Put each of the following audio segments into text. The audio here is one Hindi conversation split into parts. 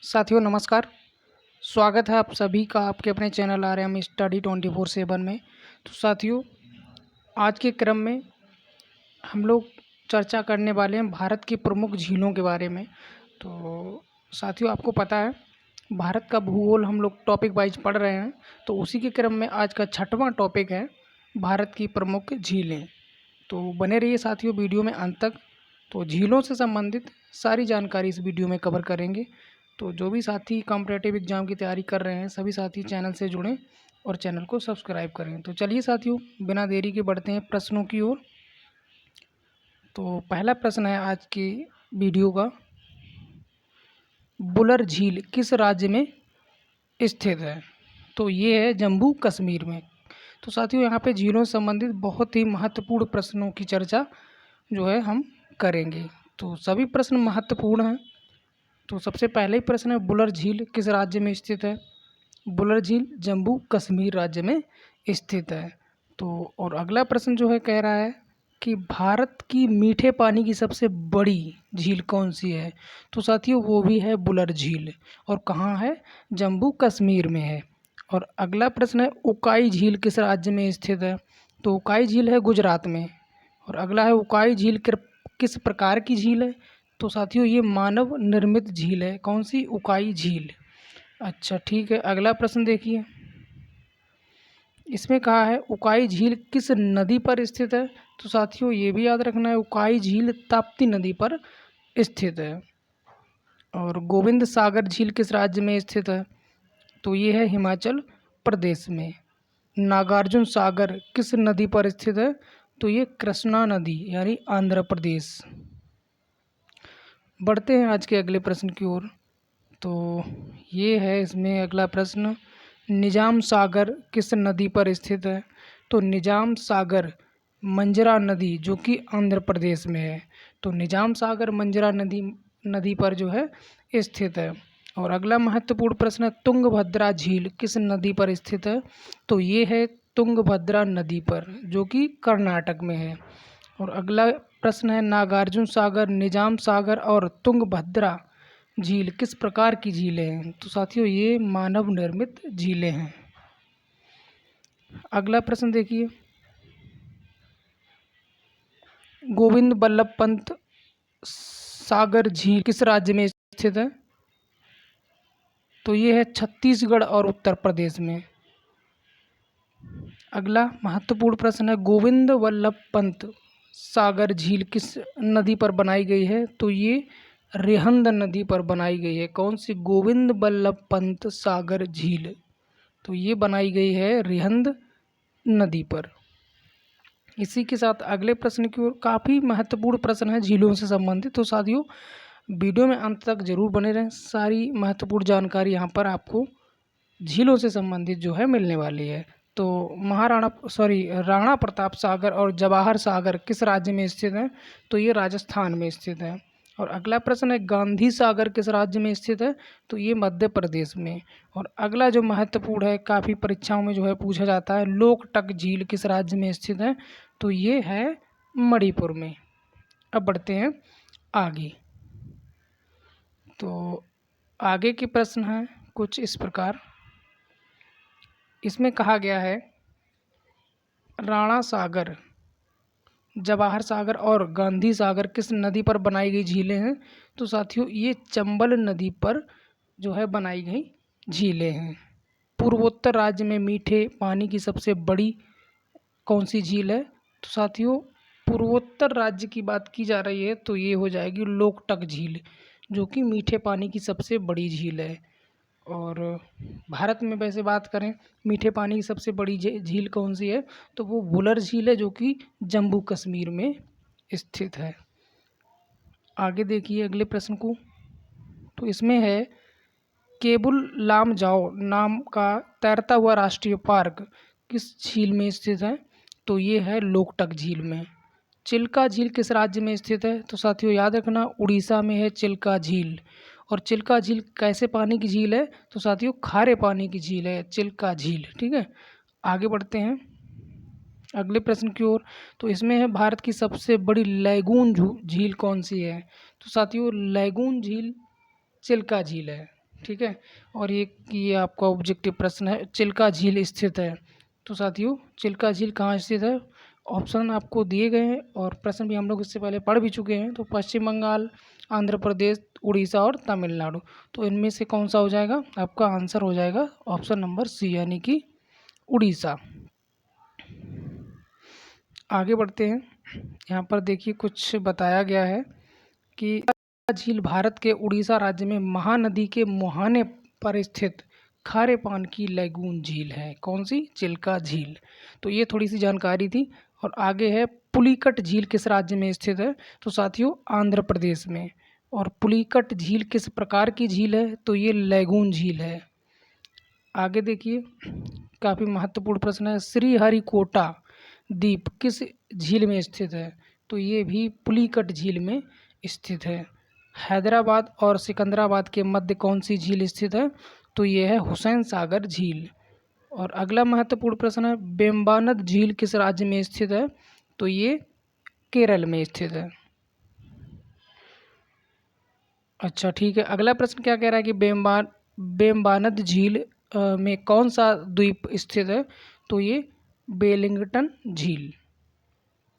साथियों नमस्कार। स्वागत है आप सभी का आपके अपने चैनल RM स्टडी 24/7 में। तो साथियों आज के क्रम में हम लोग चर्चा करने वाले हैं भारत की प्रमुख झीलों के बारे में। तो साथियों आपको पता है भारत का भूगोल हम लोग टॉपिक वाइज पढ़ रहे हैं, तो उसी के क्रम में आज का 6वां टॉपिक है भारत की प्रमुख झीलें। तो बने रहिए साथियों वीडियो में अंत तक। तो झीलों से संबंधित सारी जानकारी इस वीडियो में कवर करेंगे। तो जो भी साथी कॉम्पिटिटिव एग्ज़ाम की तैयारी कर रहे हैं सभी साथी चैनल से जुड़ें और चैनल को सब्सक्राइब करें। तो चलिए साथियों बिना देरी के बढ़ते हैं प्रश्नों की ओर। तो पहला प्रश्न है आज की वीडियो का, बुलर झील किस राज्य में स्थित है? तो ये है जम्मू कश्मीर में। तो साथियों यहाँ पे झीलों से संबंधित बहुत ही महत्वपूर्ण प्रश्नों की चर्चा जो है हम करेंगे। तो सभी प्रश्न महत्वपूर्ण हैं। तो सबसे पहले ही प्रश्न है, बुलर झील किस राज्य में स्थित है? बुलर झील जम्मू कश्मीर राज्य में स्थित है। तो और अगला प्रश्न जो है कह रहा है कि भारत की मीठे पानी की सबसे बड़ी झील कौन सी है? तो साथियों वो भी है बुलर झील, और कहाँ है? जम्मू कश्मीर में है। और अगला प्रश्न है, उकाई झील किस राज्य में स्थित है? तो उकाई झील है गुजरात में। और अगला है, उकाई झील किस प्रकार की झील है? तो साथियों ये मानव निर्मित झील है। कौन सी? उकाई झील। अच्छा ठीक है, अगला प्रश्न देखिए। इसमें कहा है उकाई झील किस नदी पर स्थित है? तो साथियों ये भी याद रखना है, उकाई झील ताप्ती नदी पर स्थित है। और गोविंद सागर झील किस राज्य में स्थित है? तो ये है हिमाचल प्रदेश में। नागार्जुन सागर किस नदी पर स्थित है? तो ये कृष्णा नदी यानी आंध्र प्रदेश। बढ़ते हैं आज के अगले प्रश्न की ओर। तो ये है इसमें अगला प्रश्न, निजाम सागर किस नदी पर स्थित है? तो निजाम सागर मंजरा नदी जो कि आंध्र प्रदेश में है। तो निजाम सागर मंजरा नदी पर जो है स्थित है। और अगला महत्वपूर्ण प्रश्न है, तुंगभद्रा झील किस नदी पर स्थित है? तो ये है तुंगभद्रा नदी पर जो कि कर्नाटक में है। और अगला प्रश्न है, नागार्जुन सागर, निजाम सागर और तुंगभद्रा झील किस प्रकार की झीलें हैं? तो साथियों ये मानव निर्मित झीलें हैं। अगला प्रश्न देखिए, गोविंद बल्लभ पंत सागर झील किस राज्य में स्थित है? तो ये है छत्तीसगढ़ और उत्तर प्रदेश में। अगला महत्वपूर्ण प्रश्न है, गोविंद बल्लभ पंत सागर झील किस नदी पर बनाई गई है? तो ये रिहंद नदी पर बनाई गई है। कौन सी? गोविंद बल्लभ पंत सागर झील। तो ये बनाई गई है रिहंद नदी पर। इसी के साथ अगले प्रश्न की ओर, काफ़ी महत्वपूर्ण प्रश्न है झीलों से संबंधित। तो साथियों वीडियो में अंत तक जरूर बने रहें, सारी महत्वपूर्ण जानकारी यहाँ पर आपको झीलों से संबंधित जो है मिलने वाली है। तो राणा प्रताप सागर और जवाहर सागर किस राज्य में स्थित है? तो ये राजस्थान में स्थित है। और अगला प्रश्न है, गांधी सागर किस राज्य में स्थित है? तो ये मध्य प्रदेश में। और अगला जो महत्वपूर्ण है, काफ़ी परीक्षाओं में जो है पूछा जाता है, लोकटक झील किस राज्य में स्थित है? तो ये है मणिपुर में। अब बढ़ते हैं आगे। तो आगे के प्रश्न हैं कुछ इस प्रकार। इसमें कहा गया है, राणा सागर, जवाहर सागर और गांधी सागर किस नदी पर बनाई गई झीलें हैं? तो साथियों ये चंबल नदी पर जो है बनाई गई झीलें हैं। पूर्वोत्तर राज्य में मीठे पानी की सबसे बड़ी कौन सी झील है? तो साथियों पूर्वोत्तर राज्य की बात की जा रही है तो ये हो जाएगी लोकटक झील जो कि मीठे पानी की सबसे बड़ी झील है। और भारत में वैसे बात करें मीठे पानी की सबसे बड़ी झील कौन सी है? तो वो बुलर झील है जो कि जम्मू कश्मीर में स्थित है। आगे देखिए अगले प्रश्न को। तो इसमें है, केबुल लामजाओ नाम का तैरता हुआ राष्ट्रीय पार्क किस झील में स्थित है? तो ये है लोकटक झील में। चिल्का झील किस राज्य में स्थित है? तो साथियों याद रखना उड़ीसा में है चिल्का झील। और चिल्का झील कैसे पानी की झील है? तो साथियों खारे पानी की झील है चिल्का झील। ठीक है, आगे बढ़ते हैं अगले प्रश्न की ओर। तो इसमें है, भारत की सबसे बड़ी लैगून झील कौन सी है? तो साथियों लैगून झील चिल्का झील है। ठीक है। और ये आपका ऑब्जेक्टिव प्रश्न है, चिल्का झील स्थित है। तो साथियों चिल्का झील कहाँ स्थित है? ऑप्शन आपको दिए गए हैं और प्रश्न भी हम लोग इससे पहले पढ़ भी चुके हैं। तो पश्चिम बंगाल, आंध्र प्रदेश, उड़ीसा और तमिलनाडु। तो इनमें से कौन सा हो जाएगा? आपका आंसर हो जाएगा ऑप्शन नंबर सी, यानी कि उड़ीसा। आगे बढ़ते हैं। यहाँ पर देखिए कुछ बताया गया है कि झील भारत के उड़ीसा राज्य में महानदी के मुहाने पर स्थित खारे पानी की लैगून झील है। कौन सी? चिल्का झील। तो ये थोड़ी सी जानकारी थी। और आगे है, पुलिकट झील किस राज्य में स्थित है? तो साथियों आंध्र प्रदेश में। और पुलिकट झील किस प्रकार की झील है? तो ये लैगून झील है। आगे देखिए, काफ़ी महत्वपूर्ण प्रश्न है, श्रीहरिकोटा द्वीप किस झील में स्थित है? तो ये भी पुलिकट झील में स्थित है। हैदराबाद और सिकंदराबाद के मध्य कौन सी झील स्थित है? तो ये है हुसैन सागर झील। और अगला महत्वपूर्ण प्रश्न है, वेम्बानद झील किस राज्य में स्थित है? तो ये केरल में स्थित है। अच्छा ठीक है, अगला प्रश्न क्या कह रहा है कि वेम्बानद झील में कौन सा द्वीप स्थित है? तो ये वेलिंगटन झील,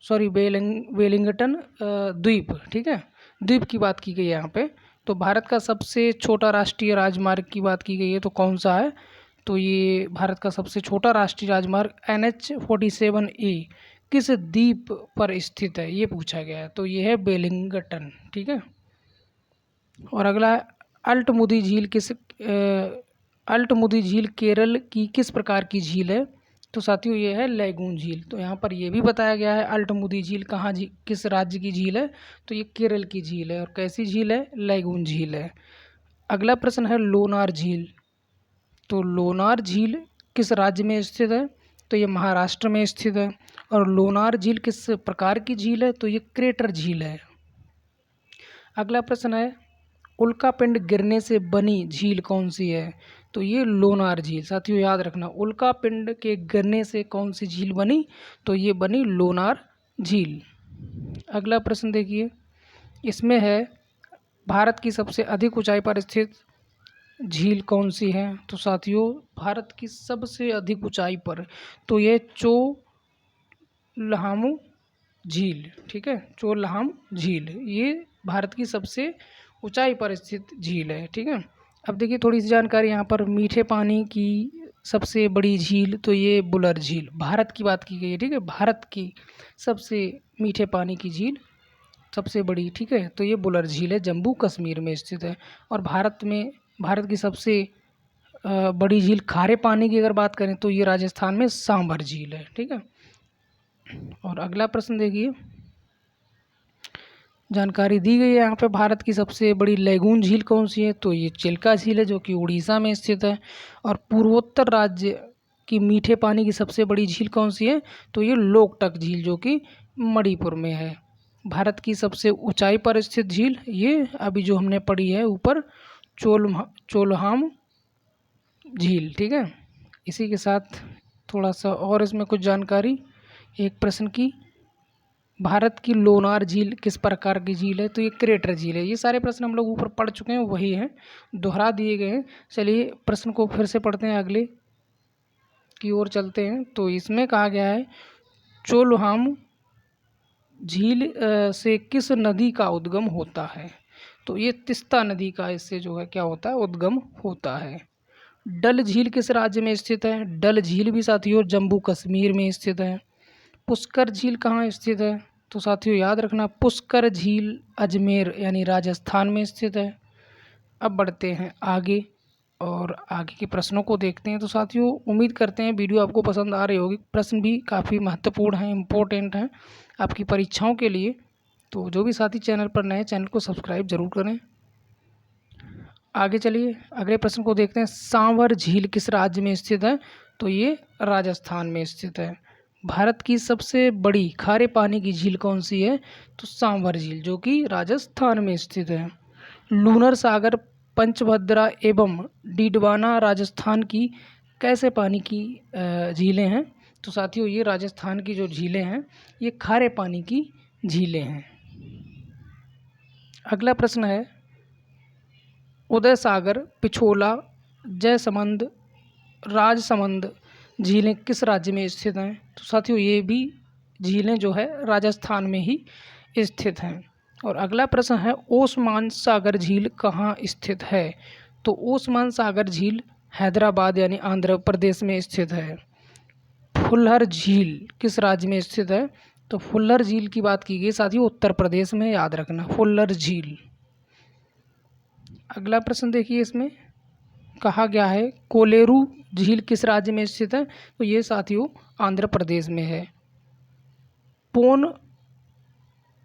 सॉरी वेलिंगटन द्वीप, ठीक है, द्वीप की बात की गई है यहाँ पे। तो भारत का सबसे छोटा राष्ट्रीय राजमार्ग की बात की गई है, तो कौन सा है? तो ये भारत का सबसे छोटा राष्ट्रीय राजमार्ग NH-47A किस द्वीप पर स्थित है, ये पूछा गया है। तो ये है वेलिंगटन, ठीक है। और अगला है, अल्टमुदी झील केरल की किस प्रकार की झील है? तो साथियों ये है लैगून झील। तो यहाँ पर ये भी बताया गया है अल्टमुदी झील कहाँ किस राज्य की झील है? तो ये केरल की झील है। और कैसी झील है? लैगून झील है। अगला प्रश्न है, लोनार झील। तो लोनार झील किस राज्य में स्थित है? तो ये महाराष्ट्र में स्थित है। और लोनार झील किस प्रकार की झील है? तो ये क्रेटर झील है। अगला प्रश्न है, उल्कापिंड गिरने से बनी झील कौन सी है? तो ये लोनार झील। साथियों याद रखना, उल्कापिंड के गिरने से कौन सी झील बनी? तो ये बनी लोनार झील। अगला प्रश्न देखिए, इसमें है, भारत की सबसे अधिक ऊंचाई पर स्थित झील कौन सी है? तो साथियों भारत की सबसे अधिक ऊंचाई पर, तो ये चोलहामू झील, ठीक है, चोलहाम झील, ये भारत की सबसे ऊंचाई पर स्थित झील है, ठीक है। अब देखिए थोड़ी सी जानकारी यहाँ पर, मीठे पानी की सबसे बड़ी झील, तो ये बुलर झील, भारत की बात की गई है, ठीक है, भारत की सबसे मीठे पानी की झील सबसे बड़ी, ठीक है, तो ये बुलर झील है, जम्मू कश्मीर में स्थित है। और भारत की सबसे बड़ी झील खारे पानी की अगर बात करें तो ये राजस्थान में सांभर झील है, ठीक है। और अगला प्रश्न देखिए, जानकारी दी गई है यहाँ पे, भारत की सबसे बड़ी लैगून झील कौन सी है? तो ये चिल्का झील है, जो कि उड़ीसा में स्थित है। और पूर्वोत्तर राज्य की मीठे पानी की सबसे बड़ी झील कौन सी है? तो ये लोकटक झील, जो कि मणिपुर में है। भारत की सबसे ऊंचाई पर स्थित झील, ये अभी जो हमने पढ़ी है ऊपर, चोलहाम झील, ठीक है। इसी के साथ थोड़ा सा और इसमें कुछ जानकारी, एक प्रश्न की, भारत की लोनार झील किस प्रकार की झील है? तो ये क्रेटर झील है। ये सारे प्रश्न हम लोग ऊपर पढ़ चुके हैं, वही हैं, दोहरा दिए गए हैं। चलिए प्रश्न को फिर से पढ़ते हैं, अगले की ओर चलते हैं। तो इसमें कहा गया है, चोलहाम झील से किस नदी का उद्गम होता है? तो ये तिस्ता नदी का इससे जो है क्या होता है? उद्गम होता है। डल झील किस राज्य में स्थित है? डल झील भी साथियों जम्मू कश्मीर में स्थित है। पुष्कर झील कहाँ स्थित है? तो साथियों याद रखना, पुष्कर झील अजमेर यानी राजस्थान में स्थित है। अब बढ़ते हैं आगे और आगे के प्रश्नों को देखते हैं। तो साथियों उम्मीद करते हैं वीडियो आपको पसंद आ रही होगी, प्रश्न भी काफ़ी महत्वपूर्ण हैं, इम्पोर्टेंट हैं आपकी परीक्षाओं के लिए। तो जो भी साथी चैनल पर नए, चैनल को सब्सक्राइब जरूर करें। आगे चलिए अगले प्रश्न को देखते हैं, सांवर झील किस राज्य में स्थित है? तो ये राजस्थान में स्थित है। भारत की सबसे बड़ी खारे पानी की झील कौन सी है? तो सांवर झील, जो कि राजस्थान में स्थित है। लूनर सागर, पंचभद्रा एवं डीडवाना राजस्थान की कैसे पानी की झीलें हैं? तो साथियों ये राजस्थान की जो झीलें हैं ये खारे पानी की झीलें हैं। अगला प्रश्न है, उदय सागर, पिछोला, जयसमंद, राजसमंद झीलें किस राज्य में स्थित हैं? तो साथियों ये भी झीलें जो है राजस्थान में ही स्थित हैं। और अगला प्रश्न है ओस्मान सागर झील कहाँ स्थित है? तो ओस्मान सागर झील हैदराबाद यानी आंध्र प्रदेश में स्थित है। फुल्लर झील किस राज्य में स्थित है? तो फुल्लर झील की बात की गई साथियों उत्तर प्रदेश में, याद रखना फुल्लर झील। अगला प्रश्न देखिए, इसमें कहा गया है कोलेरू झील किस राज्य में स्थित है? तो ये साथियों आंध्र प्रदेश में है। पोन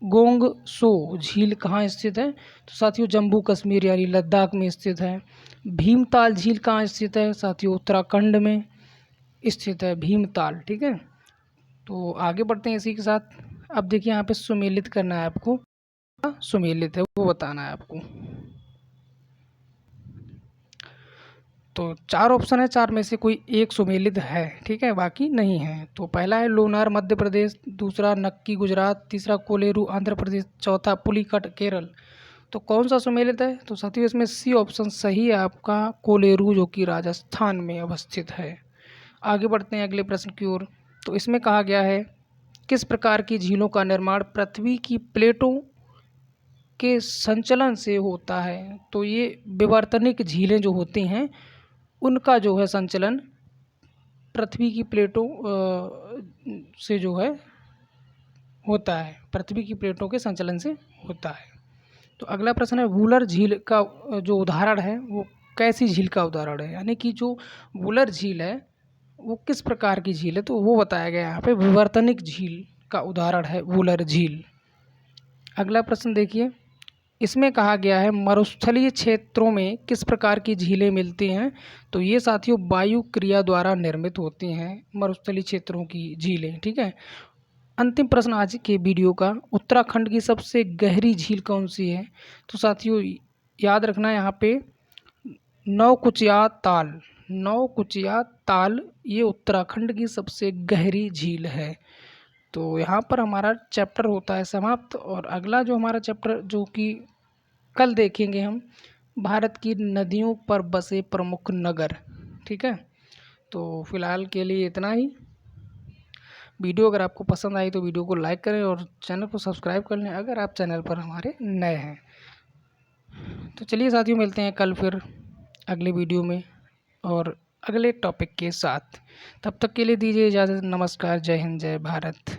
गोंग सो झील कहाँ स्थित है? तो साथियों जम्मू कश्मीर यानी लद्दाख में स्थित है। भीमताल झील कहाँ स्थित है? साथियों उत्तराखंड में स्थित है भीमताल। ठीक है, तो आगे बढ़ते हैं इसी के साथ। अब देखिए यहाँ पे सुमेलित करना है आपको, सुमेलित है वो बताना है आपको। तो 4 ऑप्शन है, 4 में से कोई एक सुमेलित है, ठीक है, बाकी नहीं है। तो पहला है लोनार मध्य प्रदेश, दूसरा नक्की गुजरात, तीसरा कोलेरू आंध्र प्रदेश, चौथा पुलिकट केरल। तो कौन सा सुमेलित है? तो साथियों इसमें सी ऑप्शन सही है आपका, कोलेरू, जो कि राजस्थान में अवस्थित है। आगे बढ़ते हैं अगले प्रश्न की ओर। तो इसमें कहा गया है किस प्रकार की झीलों का निर्माण पृथ्वी की प्लेटों के संचलन से होता है? तो ये विवर्तनिक झीलें जो होती हैं उनका जो है संचलन पृथ्वी की प्लेटों से जो है होता है, पृथ्वी की प्लेटों के संचलन से होता है। तो अगला प्रश्न है वूलर झील का जो उदाहरण है वो कैसी झील का उदाहरण है? यानी कि जो वूलर झील है वो किस प्रकार की झील है? तो वो बताया गया यहाँ पे विवर्तनिक झील का उदाहरण है वूलर झील। अगला प्रश्न देखिए, इसमें कहा गया है मरुस्थलीय क्षेत्रों में किस प्रकार की झीलें मिलती हैं? तो ये साथियों वायु क्रिया द्वारा निर्मित होती हैं मरुस्थलीय क्षेत्रों की झीलें। ठीक है, अंतिम प्रश्न आज के वीडियो का, उत्तराखंड की सबसे गहरी झील कौन सी है? तो साथियों याद रखना यहाँ पे नौकुचिया ताल, नौकुचिया ताल ये उत्तराखंड की सबसे गहरी झील है। तो यहाँ पर हमारा चैप्टर होता है समाप्त। और अगला जो हमारा चैप्टर जो कि कल देखेंगे हम, भारत की नदियों पर बसे प्रमुख नगर। ठीक है, तो फिलहाल के लिए इतना ही। वीडियो अगर आपको पसंद आई तो वीडियो को लाइक करें और चैनल को सब्सक्राइब कर लें अगर आप चैनल पर हमारे नए हैं। तो चलिए साथियों, मिलते हैं कल फिर अगले वीडियो में और अगले टॉपिक के साथ। तब तक के लिए दीजिए इजाज़त। नमस्कार, जय हिंद, जय भारत।